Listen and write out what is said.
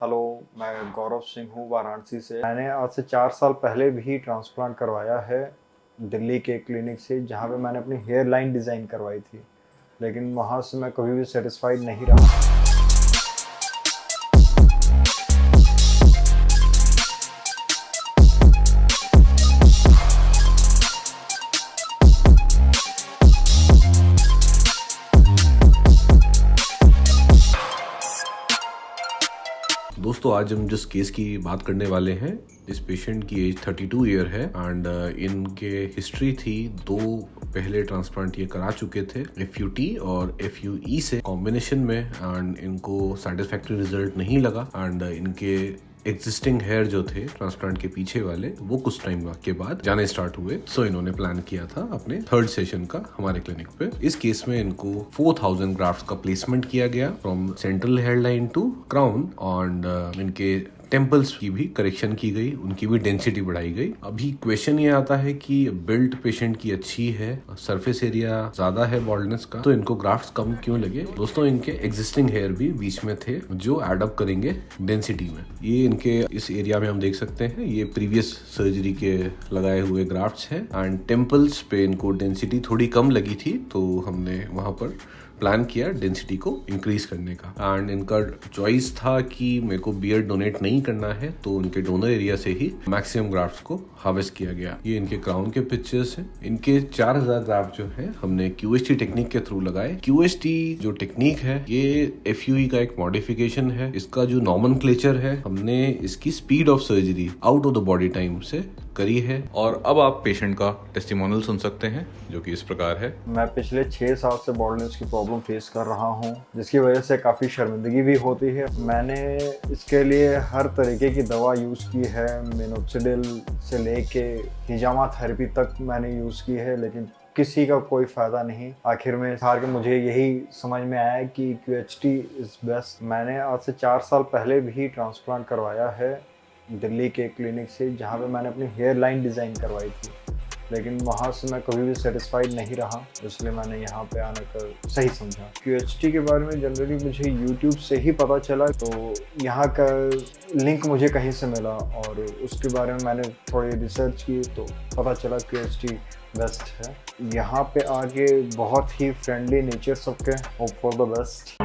Hello, मैं गौरव सिंह हूँ वाराणसी से। मैंने आज से 4 साल पहले भी ट्रांसप्लांट करवाया है दिल्ली के क्लिनिक से, जहाँ पे मैंने अपनी हेयर लाइन डिज़ाइन करवाई थी। लेकिन वहाँ से मैं कभी भी सेटिस्फाइड नहीं रहा। दोस्तों, आज हम जिस केस की बात करने वाले हैं, इस पेशेंट की एज 32 ईयर है एंड इनके हिस्ट्री थी। दो पहले ट्रांसप्लांट ये करा चुके थे FUT और FUE से कॉम्बिनेशन में, एंड इनको सेटिस्फैक्टरी रिजल्ट नहीं लगा एंड इनके एग्जिस्टिंग हेयर जो थे ट्रांसप्लांट के पीछे वाले, वो कुछ टाइम के बाद जाने स्टार्ट हुए। सो इन्होंने प्लान किया था अपने थर्ड सेशन का हमारे क्लिनिक पे। इस केस में इनको 4000 ग्राफ्ट्स का प्लेसमेंट किया गया from central hair line to crown, and इनके टेम्पल्स की भी करेक्शन की गई, उनकी भी डेंसिटी बढ़ाई गई। अभी क्वेश्चन ये आता है कि बिल्ड पेशेंट की अच्छी है, सरफेस एरिया ज्यादा है बॉल्डनेस का, तो इनको ग्राफ्ट्स कम क्यों लगे? दोस्तों, इनके एग्जिस्टिंग हेयर भी बीच में थे जो एडअप करेंगे डेंसिटी में। ये इनके इस एरिया में हम देख सकते हैं, ये प्रीवियस सर्जरी के लगाए हुए ग्राफ्ट्स हैं एंड टेम्पल्स पे इनको डेंसिटी थोड़ी कम लगी थी, तो हमने वहां पर प्लान किया डेंसिटी को इंक्रीज करने का। एंड इनका चॉइस था कि मेरे को बियर्ड डोनेट नहीं करना है, तो उनके डोनर एरिया से ही मैक्सिमम ग्राफ्ट्स को हार्वेस्ट किया गया। ये इनके क्राउन के पिक्चर्स हैं। इनके 4000 ग्राफ्ट जो है हमने QHT टेक्निक के थ्रू लगाए। QHT जो टेक्निक है ये FUE का एक मॉडिफिकेशन है। इसका जो नॉमेनक्लेचर है, हमने इसकी speed of surgery out of the body time से करी है। और अब आप पेशेंट का टेस्टिमोनियल सुन सकते हैं, जो कि इस प्रकार है। मैं पिछले 6 साल से बॉल्डनेस की प्रॉब्लम फेस कर रहा हूँ, जिसकी वजह से काफ़ी शर्मिंदगी भी होती है। मैंने इसके लिए हर तरीके की दवा यूज़ की है, मिनोक्सिडिल से लेके हिजामा थेरेपी तक मैंने यूज़ की है, लेकिन किसी का कोई फ़ायदा नहीं। आखिर में हार के मुझे यही समझ में आया कि QHT इज़ बेस्ट। मैंने आज से 4 साल पहले भी ट्रांसप्लांट करवाया है दिल्ली के क्लिनिक से, जहाँ पे मैंने अपनी हेयर लाइन डिज़ाइन करवाई थी। लेकिन वहाँ से मैं कभी भी सेटिस्फाइड नहीं रहा, इसलिए मैंने यहाँ पे आने का सही समझा। QHT के बारे में जनरली मुझे YouTube से ही पता चला, तो यहाँ का लिंक मुझे कहीं से मिला और उसके बारे में मैंने थोड़ी रिसर्च की, तो पता चला QHT बेस्ट है। यहाँ पे आके बहुत ही फ्रेंडली नेचर सबके। Hope for the best.